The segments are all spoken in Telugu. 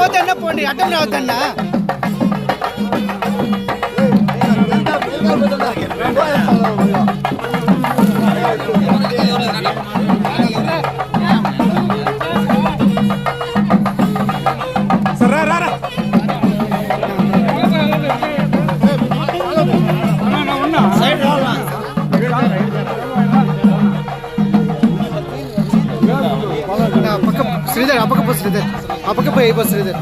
పోతన్నా పోండి, అడ్డం రావద్దన్నా. శ్రీధర్ అప్పకపో, శ్రీధర్ అప్పకపో, అయిపో శ్రీధర్.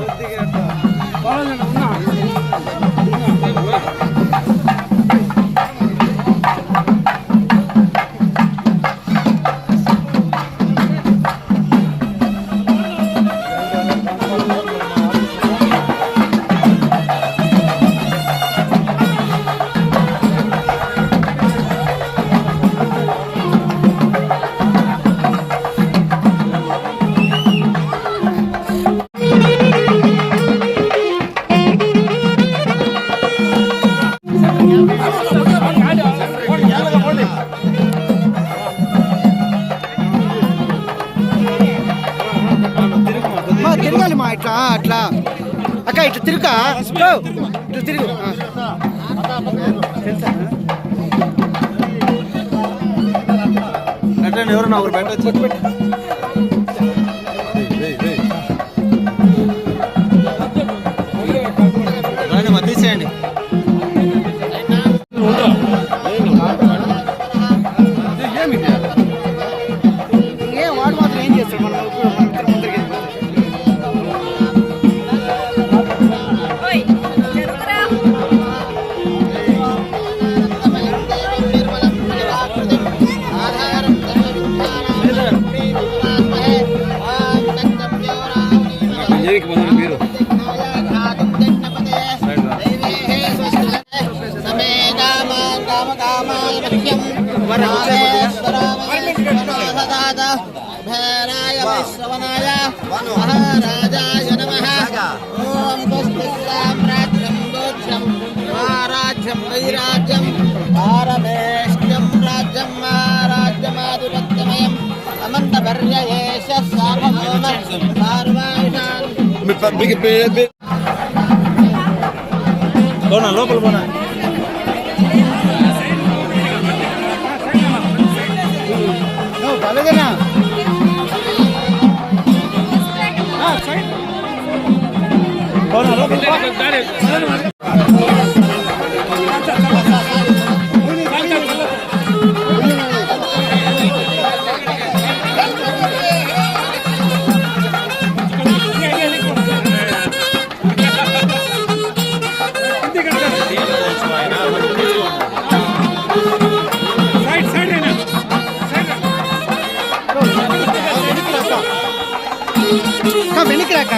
తిరగాలి మా ఇట్లా అట్లా అక్క, ఇట్లా తిరుగా, ఇట్లా తిరుగు. అట్లా ఎవరు నా ఊరు బయట తీసేయండి. వాడు మాత్రం ఏం చేస్తాడు మన మహారాజాయ నమః. ఓం పుష్టిసామ్రాజ్యం దోక్షం మహారాజ్యం వైరాజ్యం భారతేష్యం రాజ్యం మహారాజ్యమాధిపత్యమయం అమంతపర్యయేష సార్వభౌమ సర్వాయుషాన్. లోపల పోనా బాలేదేనా? వెనక్కి రాక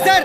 సార్.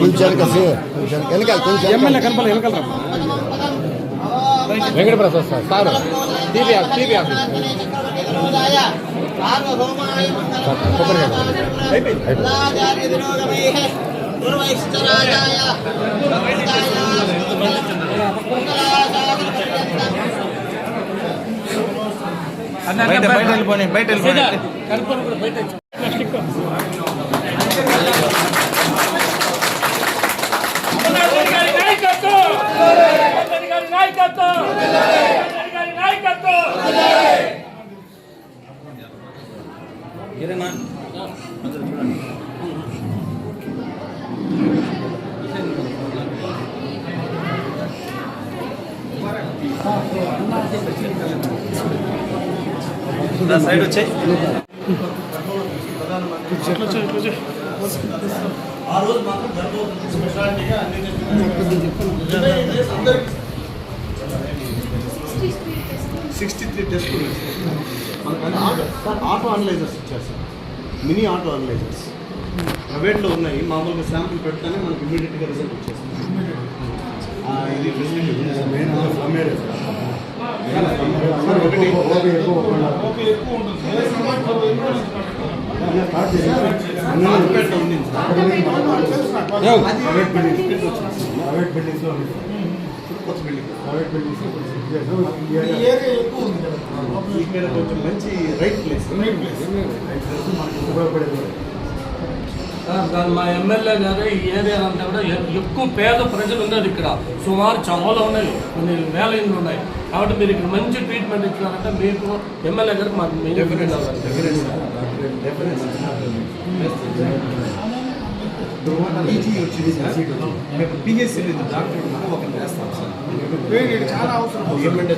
కొంచెం ఎమ్మెల్యే కనపడ వెనకాల వెంకటప్రసాద్ సార్ టీవీ బయట సైడ్ వచ్చాయి ఆ రోజు మాత్రం గర్భవతి స్పెషాలిటీగా అన్ని 63 టెస్టులు ఆటో అనలైజర్స్ ఇచ్చారు సార్, మినీ ఆటో అనలైజర్స్ ప్రైవేట్లో ఉన్నాయి. మామూలుగా శాంపుల్ పెడితేనే మనకి ఇమీడియట్గా రిజల్ట్ వచ్చేస్తుంది. ఇది ఫెసిలిటీ మెయిన్ కొంచెం మంచి రైట్ ప్లేస్ మా ఎమ్మెల్యే గారు ఈ ఏరియా అంతా కూడా ఎక్కువ పేద ప్రజలు ఉన్నది. ఇక్కడ సుమారు చాలా ఉన్నాయి, కొన్ని వేల ఇండ్లు ఉన్నాయి. కాబట్టి మీరు ఇక్కడ మంచి ట్రీట్మెంట్ ఇచ్చినారంటే మీకు ఎమ్మెల్యే గారికి మాకు పిహెచ్సి డాక్టర్ ఒకటి చేస్తాం సార్. చాలా అవసరం గవర్నమెంట్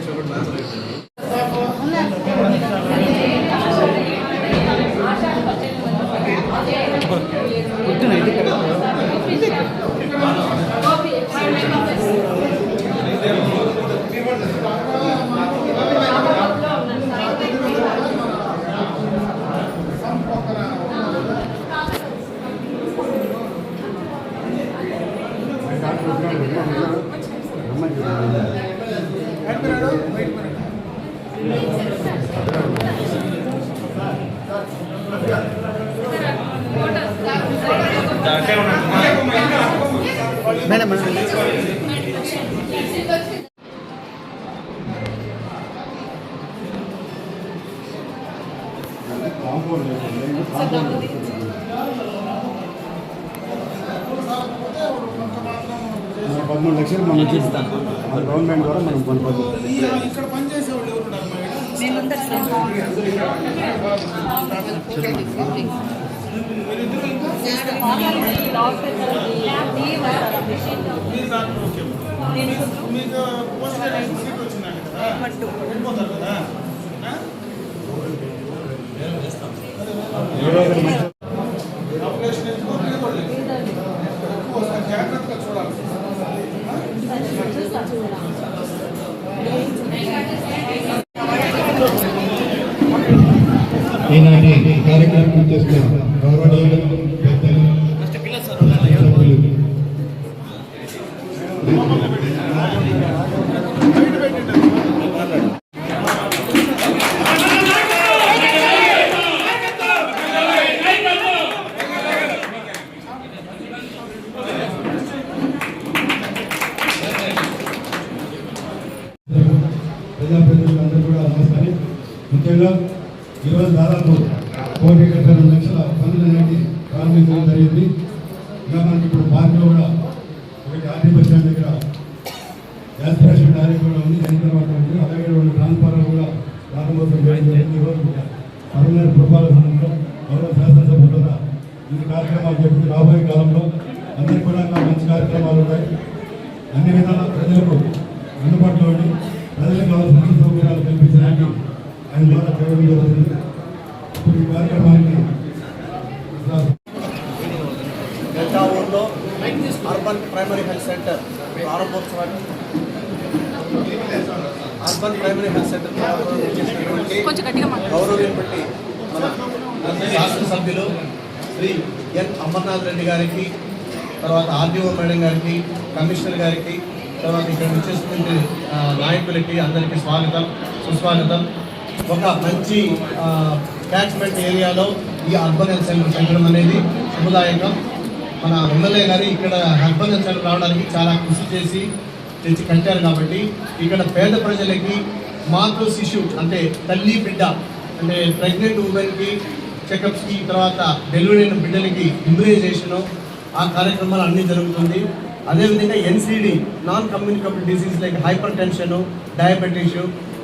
మేడం $13 లక్షలు మనం ఇస్తాం. గవర్నమెంట్ ద్వారా మనం ఇక్కడ పనిచేసేవాళ్ళు జాగ్రత్తగా చూడాలి. ఈనాటి కార్యక్రమం చేస్తున్న గౌరవనీయులు పెద్దలు ప్రజాప్రతినిధులందరూ కూడా నమస్కారం. ముఖ్యంగా ఈరోజు దాదాపు 1,72 లక్షల పనులు అనేది ప్రారంభించడం జరిగింది. ఇంకా మనకి ఇప్పుడు పార్క్లో కూడా ఒకటి ఆర్టీ బస్ స్టాండ్ దగ్గర యాస్పిరేషన్ డైరెక్ట్ కూడా ఉంది, హైదరాబాద్ ఉంది. అలాగే 2 ట్రాన్స్ఫార్మర్ కూడా ప్రారంభోత్సవం చేయడం జరిగింది. ఈరోజు పర్మనెంట్ పురపాలక సంఘంలో గౌరవ శాసనసభ ద్వారా ఇన్ని కార్యక్రమాలు చెప్పి రాబోయే కాలంలో అందరికీ కూడా మంచి కార్యక్రమాలు ఉన్నాయి. అన్ని విధాల ప్రజలకు అందుబాటులో ఉండి ప్రజలకు కావాల్సిన సౌకర్యాలు కల్పించడానికి ఆయన ద్వారా చేయడం జరుగుతుంది. ఇప్పుడు ఈ కార్యక్రమానికి గంగావూరులో అర్బన్ ప్రైమరీ హెల్త్ సెంటర్ ప్రారంభోత్సవాన్ని చేసినటువంటి గౌరవం బట్టి మన శాసనసభ్యులు శ్రీ ఎన్ అమర్నాథ్ రెడ్డి గారికి, తర్వాత ఆర్డీఓ మేడం గారికి, కమిషనర్ గారికి, తర్వాత ఇక్కడ వచ్చేటువంటి నాయకులకి అందరికీ స్వాగతం సుస్వాగతం. ఒక మంచి క్యాచ్మెంట్ ఏరియాలో ఈ అర్బన్ హెల్త్ సెంటర్ పెట్టడం అనేది శుభదాయకం. మన ఎమ్మెల్యే గారు ఇక్కడ అర్బన్ హెల్త్ సెంటర్ రావడానికి చాలా కృషి చేసి తెచ్చి కట్టారు కాబట్టి ఇక్కడ పేద ప్రజలకి మాతృ శిశు అంటే తల్లి బిడ్డ అంటే ప్రెగ్నెంట్ ఉమెన్కి చెకప్స్కి, తర్వాత డెలివరీ అయిన బిడ్డలకి ఇమ్యునైజేషను ఆ కార్యక్రమాలు అన్నీ జరుగుతుంది. అదేవిధంగా NCD non communicable disease like hyper tension, diabetes,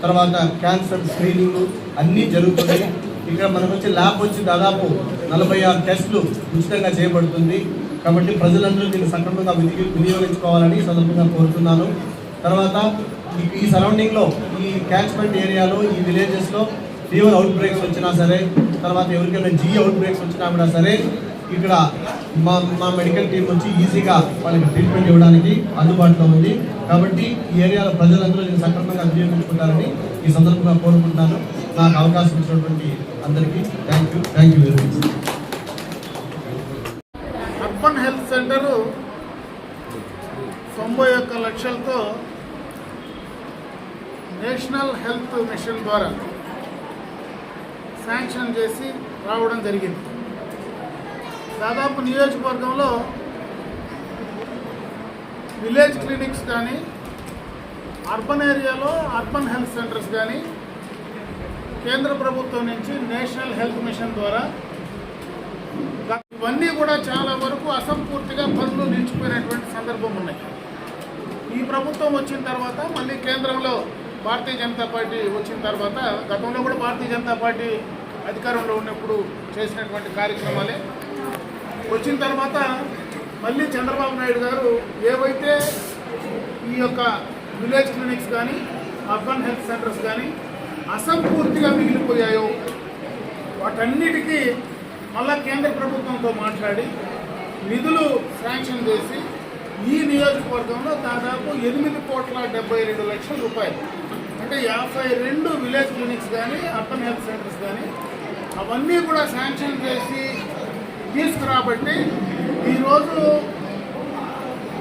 తర్వాత క్యాన్సర్ స్క్రీనింగ్ అన్నీ జరుగుతున్నాయి. ఇక్కడ మనకు వచ్చి ల్యాబ్ వచ్చి దాదాపు 46 టెస్టులు ఉచితంగా చేయబడుతుంది. కాబట్టి ప్రజలందరూ దీన్ని సక్రమంగా వినియోగించుకోవాలని సందర్భంగా కోరుతున్నాను. తర్వాత ఈ సరౌండింగ్లో ఈ క్యాచ్మెంట్ ఏరియాలో ఈ విలేజెస్లో ఫీవర్ అవుట్ బ్రేక్స్ వచ్చినా సరే, తర్వాత ఎవరికైనా అవుట్ బ్రేక్స్ వచ్చినా కూడా సరే ఇక్కడ మా మెడికల్ టీం వచ్చి ఈజీగా వాళ్ళకి ట్రీట్మెంట్ ఇవ్వడానికి అందుబాటులో ఉంది. కాబట్టి ఈ ఏరియాలో ప్రజలందరూ దీన్ని సక్రమంగా వినియోగించుకుంటారని ఈ సందర్భంగా కోరుకుంటున్నాను. నాకు అవకాశం ఇచ్చినటువంటి అందరికీ thank you very much. Urban health centre 91 లక్షలతో నేషనల్ హెల్త్ మిషన్ ద్వారా శాంక్షన్ చేసి రావడం జరిగింది. దాదాపు నియోజకవర్గంలో విలేజ్ క్లినిక్స్ కానీ, అర్బన్ ఏరియాలో అర్బన్ హెల్త్ సెంటర్స్ కానీ కేంద్ర ప్రభుత్వం నుంచి నేషనల్ హెల్త్ మిషన్ ద్వారా ఇవన్నీ కూడా చాలా వరకు అసంపూర్తిగా పనులు నిలిచిపోయినటువంటి సందర్భం ఉన్నాయి. ఈ ప్రభుత్వం వచ్చిన తర్వాత మళ్ళీ కేంద్రంలో భారతీయ జనతా పార్టీ వచ్చిన తర్వాత, గతంలో కూడా భారతీయ జనతా పార్టీ అధికారంలో ఉన్నప్పుడు చేసినటువంటి కార్యక్రమాలే వచ్చిన తర్వాత మళ్ళీ చంద్రబాబు నాయుడు గారు ఏవైతే ఈ యొక్క విలేజ్ క్లినిక్స్ కానీ అర్బన్ హెల్త్ సెంటర్స్ కానీ అసంపూర్తిగా మిగిలిపోయాయో వాటన్నిటికీ మళ్ళా కేంద్ర ప్రభుత్వంతో మాట్లాడి నిధులు శాంక్షన్ చేసి ఈ నియోజకవర్గంలో దాదాపు 8,72 లక్షల రూపాయలు అంటే 52 విలేజ్ క్లినిక్స్ కానీ అర్బన్ హెల్త్ సెంటర్స్ కానీ అవన్నీ కూడా శాంక్షన్ చేసి తీసుకురాబట్టి ఈరోజు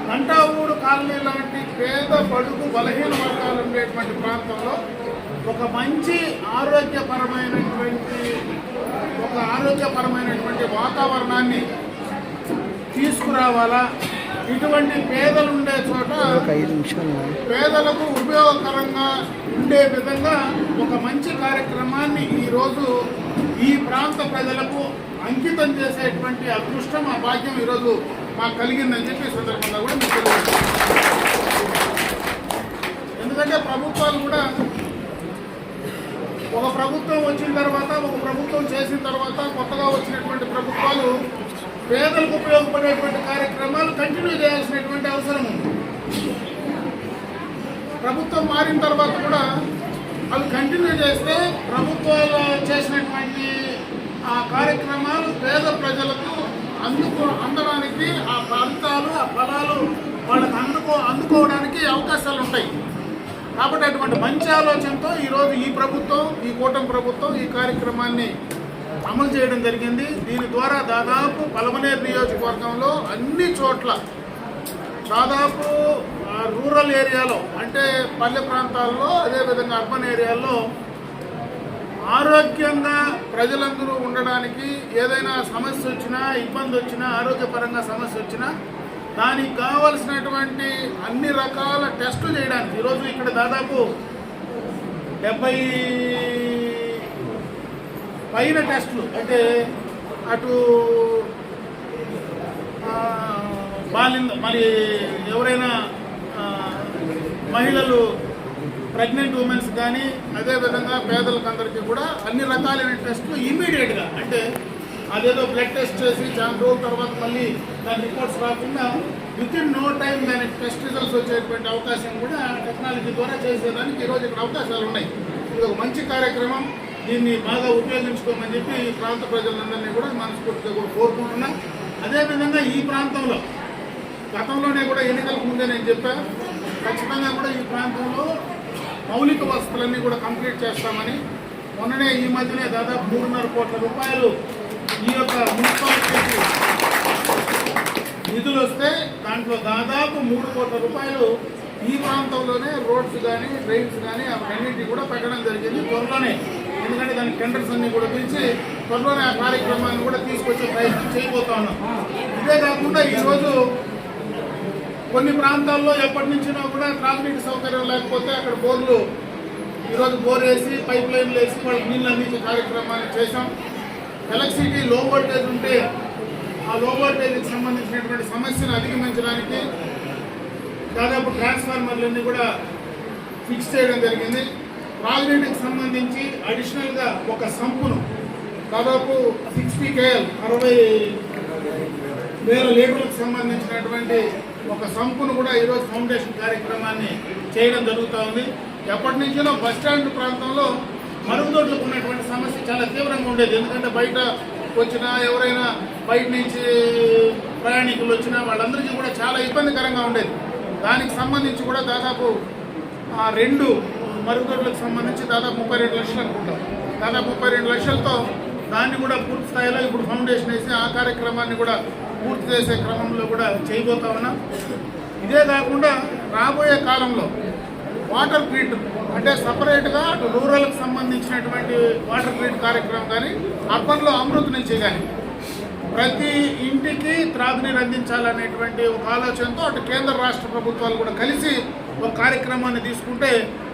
గంటావూరు కాలనీ లాంటి పేద బడుగు బలహీన వర్గాలు ఉండేటువంటి ప్రాంతంలో ఒక మంచి ఆరోగ్యపరమైనటువంటి వాతావరణాన్ని తీసుకురావాలా, ఇటువంటి పేదలు ఉండే చోట పేదలకు ఉపయోగకరంగా ఉండే విధంగా ఒక మంచి కార్యక్రమాన్ని ఈరోజు ఈ ప్రాంత ప్రజలకు అంకితం చేసేటువంటి అదృష్టం ఆ భాగ్యం ఈరోజు మాకు కలిగిందని చెప్పి సందర్భంగా కూడా మీకు తెలియదు. ఎందుకంటే ప్రభుత్వాలు కూడా ఒక ప్రభుత్వం వచ్చిన తర్వాత, ఒక ప్రభుత్వం చేసిన తర్వాత కొత్తగా వచ్చినటువంటి ప్రభుత్వాలు పేదలకు ఉపయోగపడేటువంటి కార్యక్రమాలు కంటిన్యూ చేయాల్సినటువంటి అవసరం ఉంది. ప్రభుత్వం మారిన తర్వాత కూడా అవి కంటిన్యూ చేస్తే ప్రభుత్వాలు చేసినటువంటి ఆ కార్యక్రమాలు పేద ప్రజలకు అందడానికి ఆ ఫలితాలు ఆ ఫలాలు వాళ్ళకు అందుకోవడానికి అవకాశాలు ఉంటాయి. కాబట్టి అటువంటి మంచి ఆలోచనతో ఈరోజు ఈ ప్రభుత్వం, ఈ కూటమి ప్రభుత్వం ఈ కార్యక్రమాన్ని అమలు చేయడం జరిగింది. దీని ద్వారా దాదాపు పలమనేరు నియోజకవర్గంలో అన్ని చోట్ల దాదాపు రూరల్ ఏరియాలో అంటే పల్లె ప్రాంతాల్లో, అదేవిధంగా అర్బన్ ఏరియాల్లో ఆరోగ్యంగా ప్రజలందరూ ఉండడానికి ఏదైనా సమస్య వచ్చినా, ఇబ్బంది వచ్చినా, ఆరోగ్యపరంగా సమస్య వచ్చినా దానికి కావలసినటువంటి అన్ని రకాల టెస్టులు చేయడానికి ఈరోజు ఇక్కడ దాదాపు 70 పైన టెస్టులు అంటే అటు మరి ఎవరైనా మహిళలు ప్రెగ్నెంట్ ఉమెన్స్ కానీ అదేవిధంగా పేదలకు అందరికీ కూడా అన్ని రకాలైన టెస్టులు ఇమీడియట్గా అంటే అదేదో బ్లడ్ టెస్ట్ చేసి చాలా రోజుల తర్వాత మళ్ళీ దాని రిపోర్ట్స్ రాకుండా వితిన్ నో టైం దానికి టెస్ట్ రిజల్ట్స్ వచ్చేటువంటి అవకాశం కూడా టెక్నాలజీ ద్వారా చేసేదానికి ఈరోజు ఇక్కడ అవకాశాలు ఉన్నాయి. ఒక మంచి కార్యక్రమం. దీన్ని బాగా ఉపయోగించుకోమని చెప్పి ఈ ప్రాంత ప్రజలందరినీ కూడా మనస్ఫూర్తిగా కూడా కోరుకుంటున్నా. అదేవిధంగా ఈ ప్రాంతంలో గతంలోనే కూడా ఎన్నికలకు ముందే నేను చెప్పాను, ఖచ్చితంగా కూడా ఈ ప్రాంతంలో మౌలిక వసతులన్నీ కూడా కంప్లీట్ చేస్తామని. మొన్ననే ఈ మధ్యనే దాదాపు 3.5 కోట్ల రూపాయలు ఈ యొక్క మున్సిపాలిటీకి నిధులు వస్తే దాంట్లో దాదాపు 3 కోట్ల రూపాయలు ఈ ప్రాంతంలోనే రోడ్స్ కానీ డ్రైన్స్ కానీ అవన్నింటినీ కూడా పెట్టడం జరిగింది త్వరలోనే. ఎందుకంటే దాని టెండర్స్ అన్ని కూడా పిలిచి త్వరలోనే ఆ కార్యక్రమాన్ని కూడా తీసుకొచ్చే ప్రయత్నం చేయబోతా ఉన్నాం. ఇదే కాకుండా ఈరోజు కొన్ని ప్రాంతాల్లో ఎప్పటి నుంచినా కూడా త్రాగునీటి సౌకర్యం లేకపోతే అక్కడ బోర్లు ఈరోజు బోర్ వేసి పైప్ లైన్లు వేసి వాళ్ళకి నీళ్ళు అందించే కార్యక్రమాన్ని చేశాం. ఎలక్ట్రిసిటీ లో వోల్టేజ్ ఉంటే ఆ లో వోల్టేజ్కి సంబంధించినటువంటి సమస్యను అధిగమించడానికి దాదాపు ట్రాన్స్ఫార్మర్లన్నీ కూడా ఫిక్స్ చేయడం జరిగింది. త్రాగునీటికి సంబంధించి అడిషనల్గా ఒక సంపును దాదాపు 60 KL 60,000 లీటర్లకు సంబంధించినటువంటి ఒక సంపును కూడా ఈరోజు ఫౌండేషన్ కార్యక్రమాన్ని చేయడం జరుగుతూ ఉంది. ఎప్పటి నుంచో బస్టాండ్ ప్రాంతంలో మరుగుదొడ్లకు ఉన్నటువంటి సమస్య చాలా తీవ్రంగా ఉండేది. ఎందుకంటే బయట వచ్చినా ఎవరైనా బయట నుంచి ప్రయాణికులు వచ్చినా వాళ్ళందరికీ కూడా చాలా ఇబ్బందికరంగా ఉండేది. దానికి సంబంధించి కూడా దాదాపు 2 మరుగుదొడ్లకు సంబంధించి దాదాపు 32 లక్షలు అనుకుంటాం. దాదాపు 32 లక్షలతో దాన్ని కూడా పూర్తి స్థాయిలో ఇప్పుడు ఫౌండేషన్ వేసి ఆ కార్యక్రమాన్ని కూడా పూర్తి చేసే క్రమంలో కూడా చేయబోతా ఉన్నాం. ఇదే కాకుండా రాబోయే కాలంలో వాటర్ గ్రిడ్ అంటే సపరేట్గా అటు రూరల్కి సంబంధించినటువంటి వాటర్ గ్రిడ్ కార్యక్రమం కానీ అర్బన్లో అమృత్ నుంచి కానీ ప్రతి ఇంటికి త్రాగునీరు అందించాలనేటువంటి ఒక ఆలోచనతో అటు కేంద్ర రాష్ట్ర ప్రభుత్వాలు కూడా కలిసి ఒక కార్యక్రమాన్ని తీసుకుంటే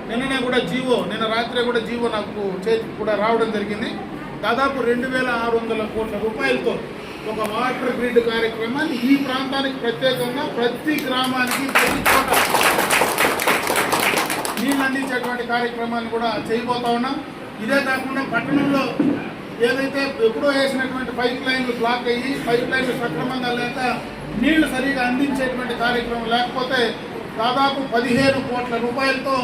నిన్న రాత్రి కూడా జీవో నాకు చేతికి కూడా రావడం జరిగింది. దాదాపు 2,600 కోట్ల రూపాయలతో ఒక వాటర్ గ్రిడ్ కార్యక్రమాన్ని ఈ ప్రాంతానికి ప్రత్యేకంగా ప్రతి గ్రామానికి ప్రతి చోట నీళ్ళు అందించేటువంటి కార్యక్రమాన్ని కూడా చేయబోతా ఉన్నాం. ఇదే కాకుండా పట్టణంలో ఏదైతే ఎప్పుడో వేసినటువంటి పైప్ లైన్లు బ్లాక్ అయ్యి పైప్ లైన్లు సక్రమంగా లేక నీళ్లు సరిగా అందించేటువంటి కార్యక్రమం లేకపోతే దాదాపు 15 కోట్ల రూపాయలతో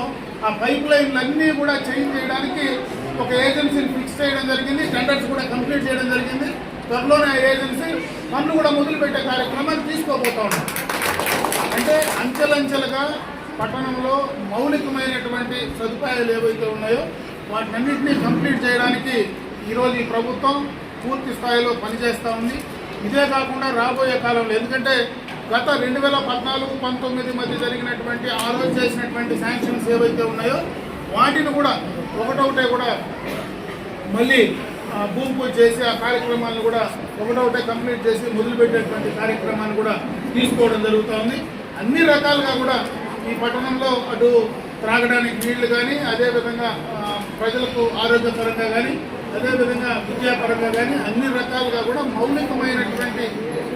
ఆ పైప్ లైన్లన్నీ కూడా చేంజ్ చేయడానికి ఒక ఏజెన్సీని ఫిక్స్ చేయడం జరిగింది. టెండర్స్ కూడా కంప్లీట్ చేయడం జరిగింది. త్వరలోనే ఆ ఏజెన్సీ పనులు కూడా మొదలుపెట్టే కార్యక్రమాన్ని తీసుకోబోతా ఉన్నాం. అంటే అంచెలంచెలుగా పట్టణంలో మౌలికమైనటువంటి సదుపాయాలు ఏవైతే ఉన్నాయో వాటినన్నింటినీ కంప్లీట్ చేయడానికి ఈరోజు ఈ ప్రభుత్వం పూర్తి స్థాయిలో పనిచేస్తూ ఉంది. ఇదే కాకుండా రాబోయే కాలంలో ఎందుకంటే గత 2014-19 మధ్య జరిగినటువంటి ఆ రోజు చేసినటువంటి శాంక్షన్స్ ఏవైతే ఉన్నాయో వాటిని కూడా ఒకటొకటే కూడా మళ్ళీ భూమి పూజ చేసి ఆ కార్యక్రమాలను కూడా ఒకటొకటే కంప్లీట్ చేసి మొదలుపెట్టేటువంటి కార్యక్రమాన్ని కూడా తీసుకోవడం జరుగుతుంది. అన్ని రకాలుగా కూడా ఈ పట్టణంలో అటు త్రాగడానికి నీళ్లు కానీ అదేవిధంగా ప్రజలకు ఆరోగ్యపరంగా కానీ అదేవిధంగా విద్యాపరంగా కానీ అన్ని రకాలుగా కూడా మౌలికమైనటువంటి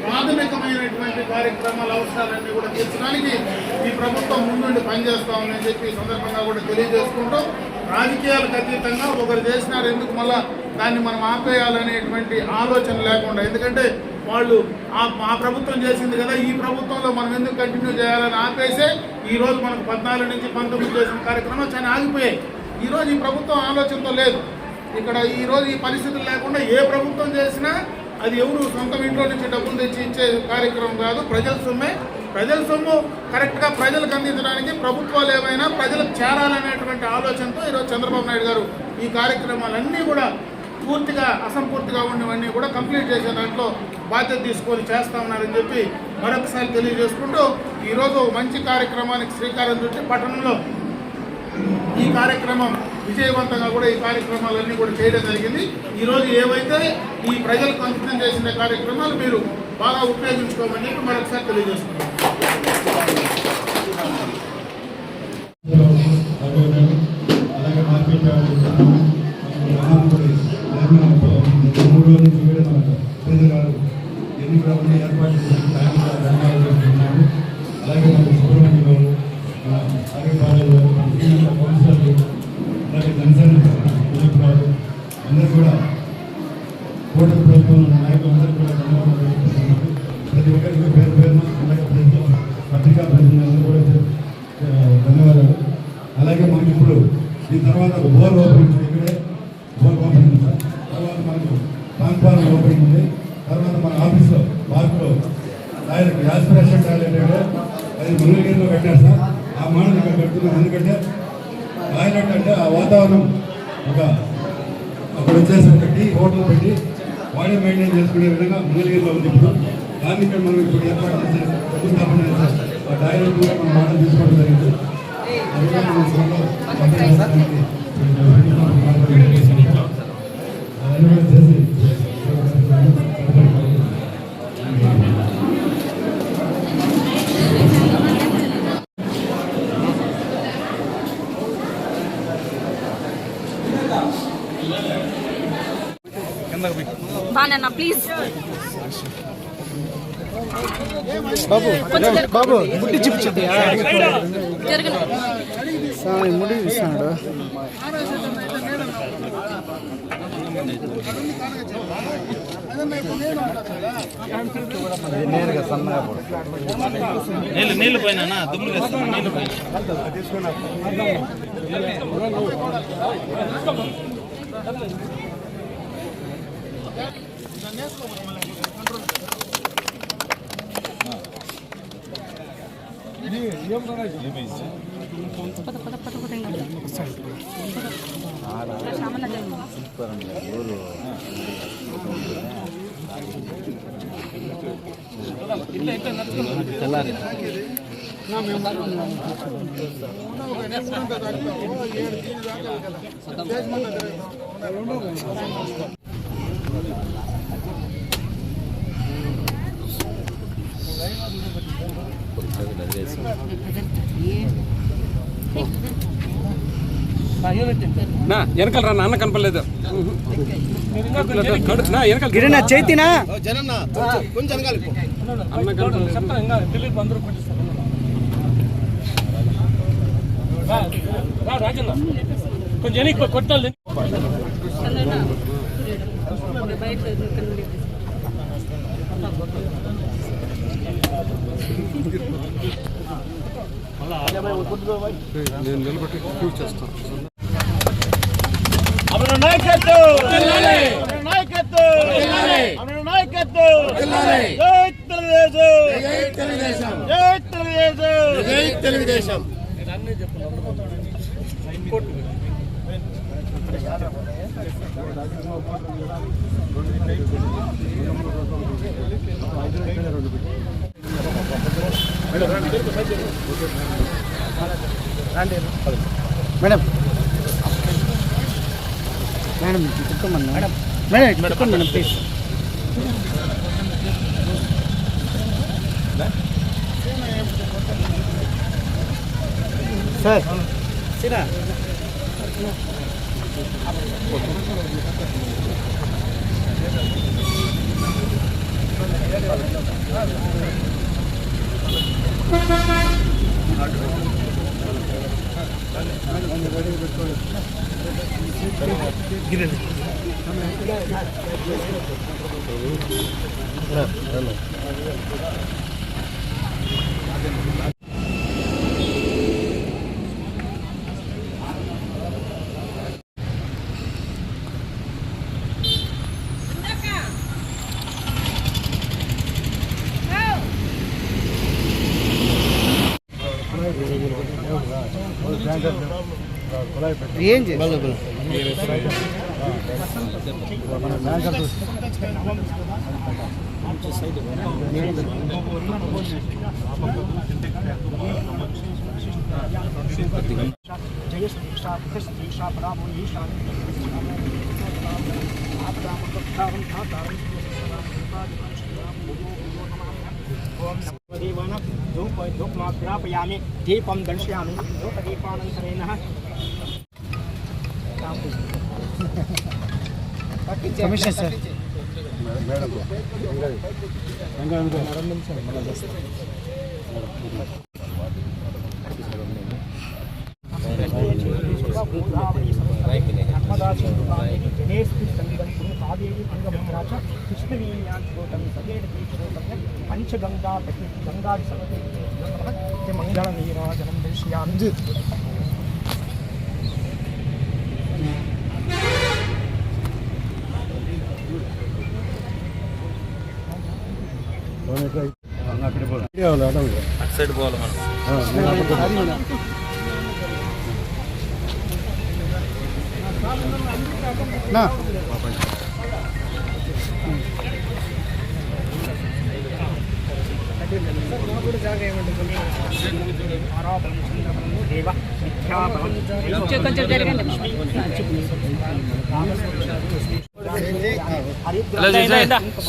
ప్రాథమికమైనటువంటి కార్యక్రమాల అవసరాలన్నీ కూడా తీర్చడానికి ఈ ప్రభుత్వం ముందుండి పనిచేస్తా ఉందని చెప్పి ఈ సందర్భంగా కూడా తెలియజేసుకుంటూ రాజకీయాలకు అతీతంగా ఒకరు చేసినారు ఎందుకు మళ్ళా దాన్ని మనం ఆపేయాలనేటువంటి ఆలోచన లేకుండా ఎందుకంటే వాళ్ళు ఆ ప్రభుత్వం చేసింది కదా ఈ ప్రభుత్వంలో మనం ఎందుకు కంటిన్యూ చేయాలని ఆపేసే ఈరోజు మనకు 14 నుంచి 19 చేసిన కార్యక్రమాలు చాలా ఆగిపోయాయి. ఈరోజు ఈ ప్రభుత్వం ఆలోచనతో లేదు. ఇక్కడ ఈరోజు ఈ పరిస్థితులు లేకుండా ఏ ప్రభుత్వం చేసినా అది ఎవరు సొంత ఇంట్లో నుంచి డబ్బులు తెచ్చి ఇచ్చే కార్యక్రమం కాదు. ప్రజల సొమ్ము కరెక్ట్గా ప్రజలకు అందించడానికి ప్రభుత్వాలు ఏమైనా ప్రజలకు చేరాలనేటువంటి ఆలోచనతో ఈరోజు చంద్రబాబు నాయుడు గారు ఈ కార్యక్రమాలన్నీ కూడా పూర్తిగా అసంపూర్తిగా ఉన్నవన్నీ కూడా కంప్లీట్ చేసే దాంట్లో బాధ్యత తీసుకొని చేస్తా ఉన్నారని చెప్పి మరొకసారి తెలియజేసుకుంటూ ఈరోజు మంచి కార్యక్రమానికి శ్రీకారం చుట్టి పట్టణంలో ఈ కార్యక్రమం విజయవంతంగా కూడా ఈ కార్యక్రమాలన్నీ కూడా చేయడం జరిగింది. ఈరోజు ఏవైతే ఈ ప్రజలకు అంకితం చేసిన కార్యక్రమాలు మీరు బాగా ఉపయోగించుకోమని చెప్పి మరొకసారి తెలియజేస్తున్నాం. అలాగే మార్కెట్ ఎన్ని కూడా ఏర్పాటు చేస్తున్నాము. అలాగే మన సుబ్రహ్మణ్యం ఆరోగ్య కౌన్సిలర్లు అలాగే జనసేన నాయకులు అందరూ కూడా కూటమి ప్రభుత్వం నాయకులందరూ కూడా ధన్యవాదాలు తెలియజేస్తున్నారు. ప్రతి ఒక్కరికి పేరున అలాగే పత్రికా ప్రతినిధులందరూ కూడా ధన్యవాదాలు. అలాగే మనకి ఇప్పుడు దీని తర్వాత ఒక బోర్ ఓపెనింగ్ ఉంది, ఇక్కడే బోర్ ఓపెనింగ్ ఉంది సార్. తర్వాత మనకు ట్రాన్స్ఫార్మర్ ఓపెనింగ్ ఉంది. తర్వాత మన ఆఫీస్లో పార్క్లో టాయిలెట్ యాస్పిరేషన్ టాయిలెట్ అది మంగళగిరిలో కట్టారు సార్. ఆ మోడల్ ఇక్కడ కడుతున్నాం. ఎందుకంటే టాయిలెట్ అంటే ఆ వాతావరణం ఒక అక్కడ వచ్చేసి ఒక టీ హోటల్ పెట్టి వాడే మెయింటైన్ చేసుకునే విధంగా మంగళగిరిలో ఉంది. ఇప్పుడు దాన్ని ఇక్కడ మనం ఇప్పుడు ఏర్పాటు చేసే ప్రతిష్టాపన చేస్తాం. ఆ టాయిలెట్ కూడా మనం మోడల్ తీసుకోవడం జరిగింది. అది కూడా మనం త్వరలో అవన్నీ కూడా చేసి బాగా ప్లీజ్ బాబు బాబు ముట్టి చూపించండి ముడి ఇస్తాడు. నీళ్ళు పోయినా దుమ్ములు వేస్తాను. నీళ్ళు పోయినా వెనకాల రా, నాన్న కనపడలేదు. గిరినా చైతినా కొంచెం అన్న ఢిల్లీకి అందరూ పట్టిస్తారు. రాజన్న కొంచెం వెనక్కి కొట్టాలి. నేను నిలబెట్టి చూస్ చేస్తాను. Telugu Desam madam madam చెప్పుకోమన్నా madam madam చెప్పండి మేడం ప్లీజ్. సార్ సిరా ఏం చేయాలి ధూపమాగ్రాపయామి దీపం దర్శయామి ధూపదీపానంతరేణ కమిషన్ సార్ పంచగంగా గంగా మంగళ నీరాజనం దర్శయామి అటు సైడ్ పోవాలి మనం.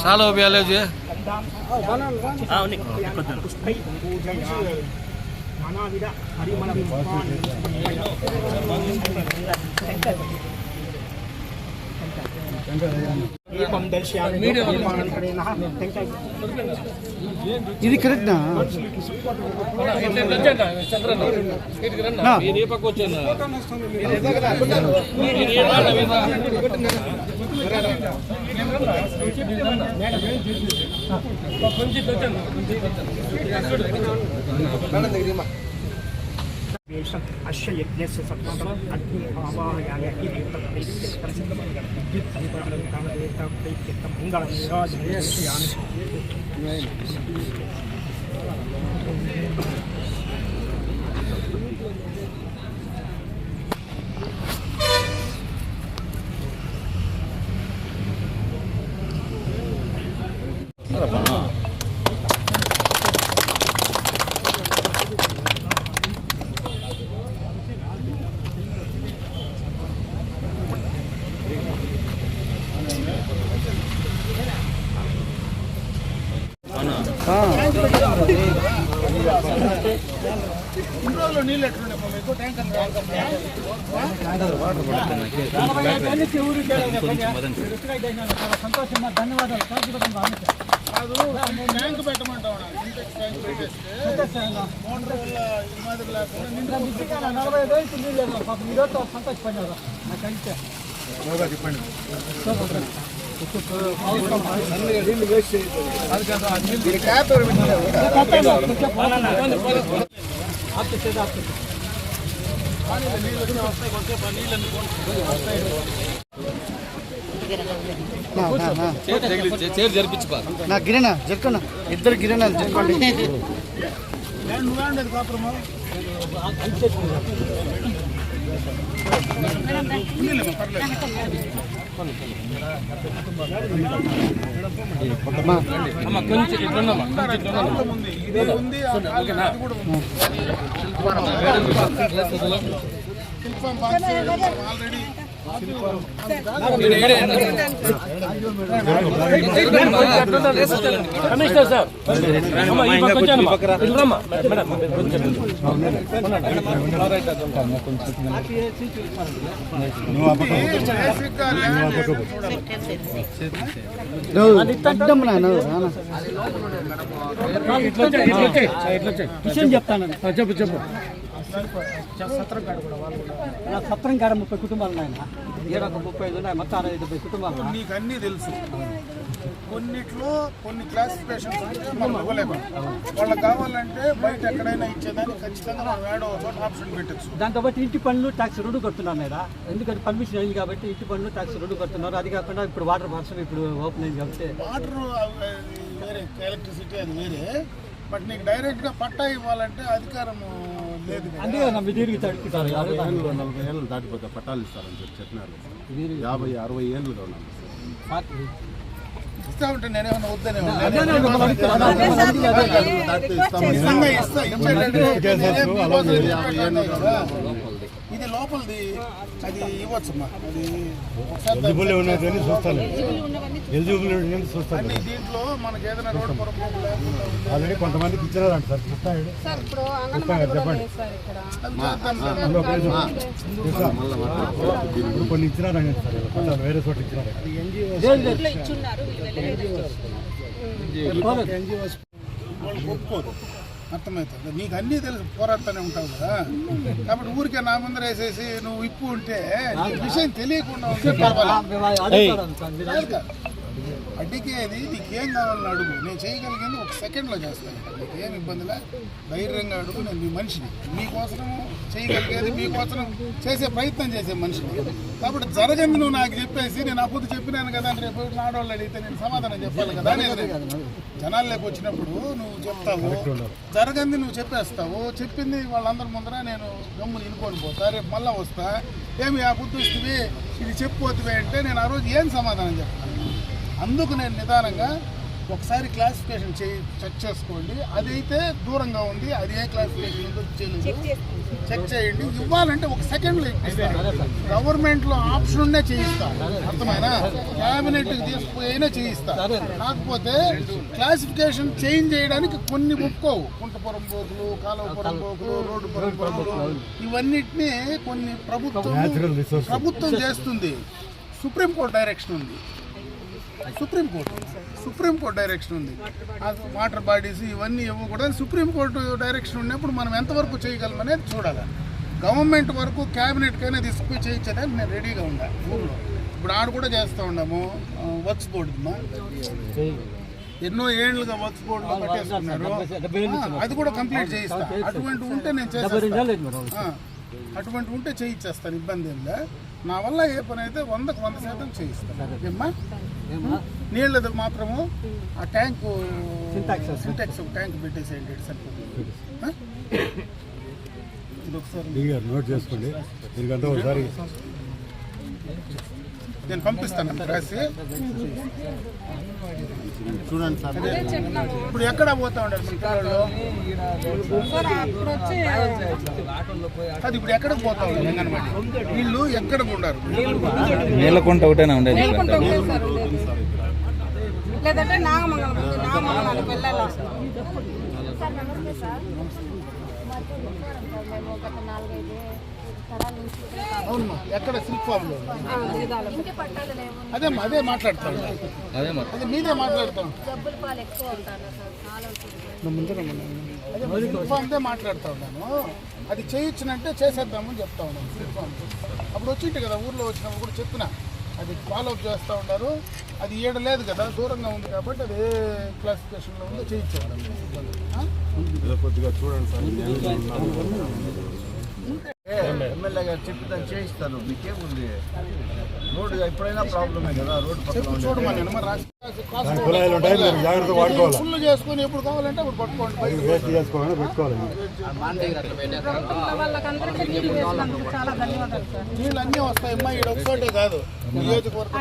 సాలో బ్యాలేజీ నానావిధ పరిమళ దీపం దర్శయామి ఇది కరెక్టా? అశ్వ యజ్ఞస్య సత్మతం అగ్ని ఆవాహయామి మంగళం నిరాజయామి. ఇంట్లో నీళ్ళు ఎట్లుండే మీకు ట్యాంకర్ సంతోషం, ధన్యవాదాలు. కాదు ట్యాంక్ పెట్టమంటావు ట్యాంక్ పెట్టేస్తే మోటార్ వల్ల ఈ మాదిరి లేకుండా 45 నీళ్ళు పాపం ఈరోజు సంతోషపడినారు. నాకు అంటే నా గిరణ జరుకున్నా, ఇద్దరు గిరణాలు జరుకోండి. నువ్వేండేది కాపురమా ఉంది శిల్పం ఆల్రెడీ కమిషనర్ సార్ చెప్తాను. చెప్పు. సత్రం కాడ 30 కుటుంబాలు ఆయన, ఏడొక 35 ఉన్నాయి, మొత్తం 65 కుటుంబాలు. నీకు అన్నీ తెలుసు. కొన్నిట్లో కొన్ని క్లాసిఫికేషన్స్ అంటే మనం ఇవ్వలేము. వాళ్ళకి కావాలంటే బయట ఎక్కడైనా ఇచ్చేదాన్ని ఖచ్చితంగా మనం ఏడో చోట ఆప్షన్ పెట్టచ్చు. దాంతోపాటు ఇంటి పన్ను ట్యాక్స్ 2 కడుతున్నారు మేడం. ఎందుకంటే పర్మిషన్ అయింది కాబట్టి ఇంటి పన్ను ట్యాక్స్ 2 కడుతున్నారు. అది కాకుండా ఇప్పుడు వాటర్ పర్సన్ ఇప్పుడు ఓపెన్ అయింది కాబట్టి వాటర్ వేరే, ఎలక్ట్రిసిటీ అది వేరే. బట్ నీకు డైరెక్ట్గా పట్టా ఇవ్వాలంటే అధికారం లేదు. అందుకే మీ దీనికి తడుపుతారు. 40 ఏళ్ళు దాటిపోతే పట్టాలు ఇస్తారని చెప్పినారు. 50-60 ఏళ్ళుగా ఉన్నాను. ఇస్తా ఉంటే నేనేమన్నా వద్దనే ఇది లోపలిది అది ఇవ్వచ్చమ్మా. అది దీంట్లో మనకి ఏదైనా రోడ్డు పొరపాటు ఆల్రెడీ కొంతమందికి ఇచ్చినారంట సార్. చెప్పండి, కొన్ని ఇచ్చినారండి సార్, వేరే చోట ఇచ్చినారు. వాళ్ళు ఒప్పుకోదు. అర్థమవుతుంది. నీకు అన్నీ తెలుసు, పోరాడుతూనే ఉంటావు కదా. కాబట్టి ఊరికే నా ముందర వేసేసి నువ్వు ఇప్పు ఉంటే విషయం తెలియకుండా ఉంటే అడిగేది నీకేం కావాలని అడుగు, నేను చేయగలిగింది ఒక సెకండ్లో చేస్తాను. నీకేం ఇబ్బందిలే, ధైర్యంగా అడుగు. నేను మీ మనిషిని, మీకోసం చేయగలిగేది మీకోసం చేసే ప్రయత్నం చేసే మనిషిని. కాబట్టి జరగంది నువ్వు నాకు చెప్పేసి నేను అప్పుడు చెప్పినాను కదా అని రేపు ఆడవాళ్ళు అడిగితే నేను సమాధానం చెప్పాలి కదా. జనాల్లోకి వచ్చినప్పుడు నువ్వు చెప్తావు, జరగంది నువ్వు చెప్పేస్తావు. చెప్పింది వాళ్ళందరి ముందర నేను గమ్ముని ఇనుకొని పోతా. రేపు మళ్ళీ వస్తా, ఏమి ఆ బుద్ధిస్తుంది ఇది చెప్పిపోతుంది అంటే నేను ఆ రోజు ఏం సమాధానం చెప్తాను. అందుకు నేను నిదానంగా ఒకసారి క్లాసిఫికేషన్ చెక్ చేసుకోండి. అదైతే దూరంగా ఉంది, అది ఏ క్లాసిఫికేషన్ ఉందో చెక్ చేయండి. ఇవ్వాలంటే ఒక సెకండ్లో ఇప్పిస్తాను. గవర్నమెంట్లో ఆప్షన్ ఉండే చేయిస్తాను, అర్థమైనా? క్యాబినెట్కి తీసుకుపోయినా చేయిస్తాను. కాకపోతే క్లాసిఫికేషన్ చేంజ్ చేయడానికి కొన్ని ఒప్పుకోవు. కుంటపురం బోకులు, కాలువపురం బోకులు, రోడ్డు పురం బోకులు, ఇవన్నిటినీ కొన్ని ప్రభుత్వం చేస్తుంది. సుప్రీంకోర్టు డైరెక్షన్ ఉంది, సుప్రీంకోర్టు డైరెక్షన్ ఉంది. వాటర్ బాడీస్ ఇవన్నీ ఇవ్వకూడదు. సుప్రీంకోర్టు డైరెక్షన్ ఉన్నప్పుడు మనం ఎంతవరకు చేయగలం అనేది చూడాలి. గవర్నమెంట్ వరకు క్యాబినెట్కైనా తీసుకుపోయి చేయించడానికి నేను రెడీగా ఉన్నా ఊళ్ళో. ఇప్పుడు ఆడ కూడా చేస్తూ ఉన్నాము వర్క్స్ బోర్డు. ఎన్నో ఏళ్ళుగా వర్క్స్ బోర్డులో కట్టేస్తున్నారు, అది కూడా కంప్లీట్ చేయిస్తా. అటువంటి ఉంటే నేను చేస్తాను, అటువంటి ఉంటే చేయించేస్తాను, ఇబ్బంది ఏం లే. నా వల్ల ఏ పని అయితే 100% చేయిస్తాను. ఏమ్మా నీళ్ళది మాత్రము ఆ ట్యాంకు సింటాక్స్ ట్యాంక్ పెట్టేసేయండి సరిపోతుంది. ఇది ఒకసారి నోట్ చేసుకోండి, ఎందుకంటే ఒకసారి నేను పంపిస్తాను రాసి. చూడండి సార్, ఇప్పుడు ఎక్కడ పోతా ఉండాలి మన పిల్లలు? అది ఇప్పుడు ఎక్కడికి పోతా ఉండాలి అంగన్వాడీ? వీళ్ళు ఎక్కడికి ఉండారు? నీళ్ళకుంట ఒకటేనా ఉండేది? లేదంటే నాగమంగళం వెళ్ళాలి. అవునమ్మా, ఎక్కడ సిల్క్ ఫామ్ లో? అదే మాట్లాడతాను, అదే మీదే మాట్లాడతాను, సిల్క్ ఫామ్దే మాట్లాడుతూ ఉన్నాను. అది చేయించినంటే చేసేద్దామని చెప్తా ఉన్నాను. సిల్క్ ఫామ్ అప్పుడు వచ్చింటే కదా ఊర్లో వచ్చినప్పుడు కూడా చెప్పిన, అది ఫాలోఅప్ చేస్తూ ఉన్నారు. అది ఏడు లేదు కదా, దూరంగా ఉంది కాబట్టి అది ఏ క్లాసిఫికేషన్లో ఉందో చేయించేవాళ్ళం. కొద్దిగా చూడండి సార్. ఎమ్మెల్యే గారు చెప్పి దాన్ని చేయిస్తాను, మీకేముంది? రోడ్డు ఎప్పుడైనా ప్రాబ్లమే కదా, రోడ్డు చూడమని ఫుల్ చేసుకుని ఎప్పుడు కావాలంటే అప్పుడు పట్టుకోండి, వేస్ట్ చేసుకోవాలని పెట్టుకోవాలి. నీళ్ళు అన్నీ వస్తాయమ్మా, ఈడ ఒకసారి కాదు నియోజకవర్గం.